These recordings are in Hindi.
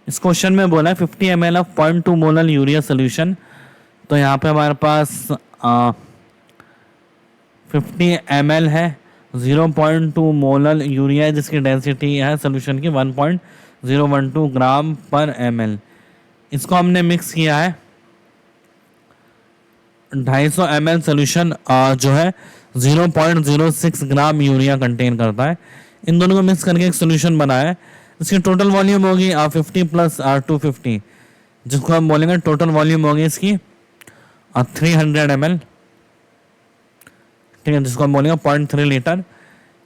इस क्वेश्चन में बोला है 50 ml of 0.2 molar urea solution. तो यहाँ पे हमारे पास 50 ml है, 0.2 मोलर यूरिया है जिसकी डेंसिटी है सोल्यूशन की 1.012 ग्राम पर ml। इसको हमने मिक्स किया है 250 ml सोल्यूशन जो है 0.06 ग्राम यूरिया कंटेन करता है। इन दोनों को मिक्स करके एक सोल्यूशन बनाया है। इसकी टोटल वॉल्यूम होगी 50 प्लस 250, जिसको हम बोलेंगे टोटल वॉल्यूम होगी इसकी 300 ml, ठीक है, जिसको हम बोलेंगे 0.3 लीटर।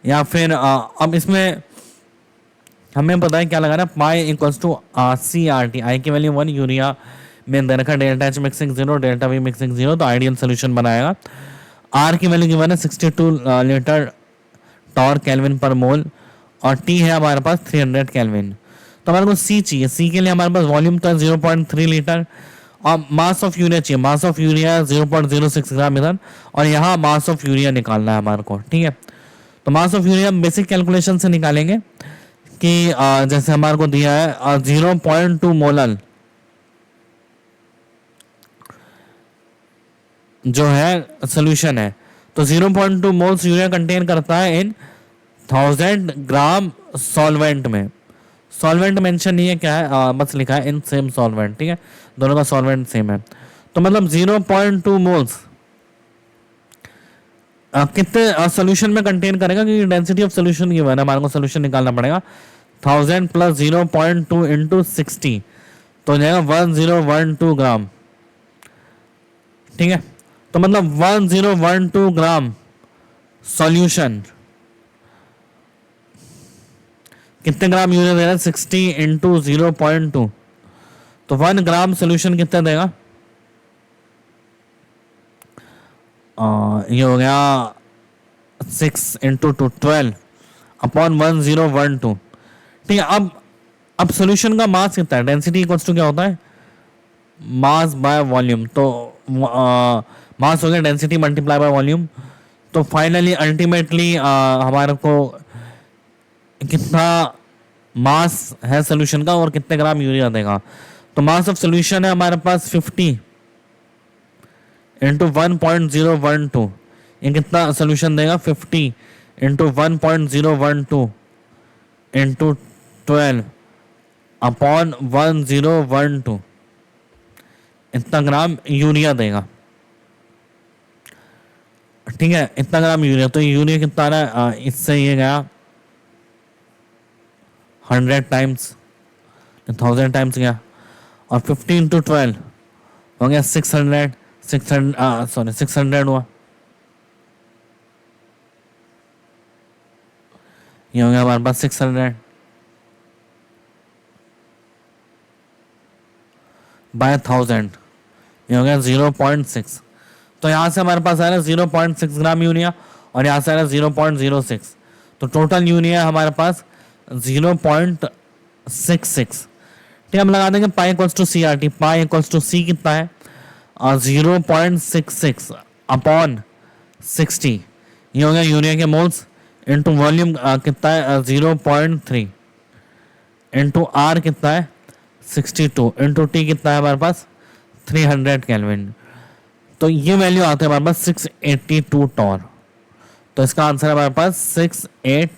या फिर अब इसमें हमें पता है क्या लगाना, पाई इक्वल्स टू CRT, आई की वैल्यू 1, यूरिया में दे रखा delta H mixing 0, delta we mixing 0, तो आइडियल सोल्यूशन बनाएगा। आर की वैल्यू गिवन है 62 लीटर टॉर केल्विन पर मोल, और टी है हमारे पास 300 केल्विन। तो हमारे को सी चाहिए। सी के लिए हमारे पास वॉल्यूम तो है 0.3 लीटर, और मास ऑफ यूरिया चाहिए। मास ऑफ यूरिया 0.06 ग्राम इधर, और यहाँ मास ऑफ यूरिया निकालना है हमारे को, ठीक है। तो mass of urea basic calculation से निकालेंगे कि जैसे हमारे को दिया है 0.2 मोलर जो है सोल्यूशन है, तो 0.2 मोल्स यूरिया कंटेन करता है इन 1000 ग्राम सॉल्वेंट में। सॉल्वेंट मेंशन नहीं है क्या है, बस लिखा है इन सेम सॉल्वेंट, ठीक है, दोनों का सॉल्वेंट सेम है। तो मतलब 0.2 मोल्स कितने सोल्यूशन में कंटेन करेगा, क्योंकि डेंसिटी ऑफ सोल्यूशन की है, हमारे को सोल्यूशन निकालना पड़ेगा। 1000 प्लस 0.2 इंटू 60, तो हो जाएगा 1012 ग्राम, ठीक है। तो मतलब 1012 ग्राम सॉल्यूशन कितने ग्राम यूरिया दे रहा है, 60 इंटू 0.2, तो 1 ग्राम सोल्यूशन कितना देगा, ये हो गया 6 इंटू 2 12 अपॉन 1012, ठीक है। अब सोल्यूशन का मास कितना है, डेंसिटी इक्वल्स टू क्या होता है, मास बाय वॉल्यूम। तो मास हो गया डेंसिटी मल्टीप्लाई बाय वॉल्यूम। तो फाइनली अल्टीमेटली हमारे को कितना मास है सोल्यूशन का और कितने ग्राम यूरिया देगा। तो मास ऑफ सोल्यूशन है हमारे पास 50 इंटू 1.012, ये कितना सोल्यूशन देगा, 50 इंटू 1.012 इंटू 12 अपॉन 1012, इतना ग्राम यूरिया देगा, ठीक है, इतना ग्राम यूरिया। तो यूरिया कितना आ रहा है, इससे ये गया 100 टाइम्स, 1000 टाइम्स गया, और 50 इंटू 12 हो गया 600 हुआ, ये हो गया हमारे पास 600 बाय 1000, ये हो गया 0.6। तो यहाँ से हमारे पास आ रहा है 0.6 ग्राम यूरिया, और यहाँ से आ रहा है 0.06, तो टोटल यूरिया हमारे पास 0.66, ठीक है। हम लगा देंगे pi equals to CRT, pi equals to C कितना है 0.66 अपॉन 60, ये हो गया यूरिया के मोल्स, इंटू वॉल्यूम कितना है 0.3, इंटू आर कितना है 62, इंटू टी कितना है हमारे पास 300 केल्विन। तो ये वैल्यू आते हैं हमारे पास 682 टॉर। तो इसका आंसर है हमारे पास 682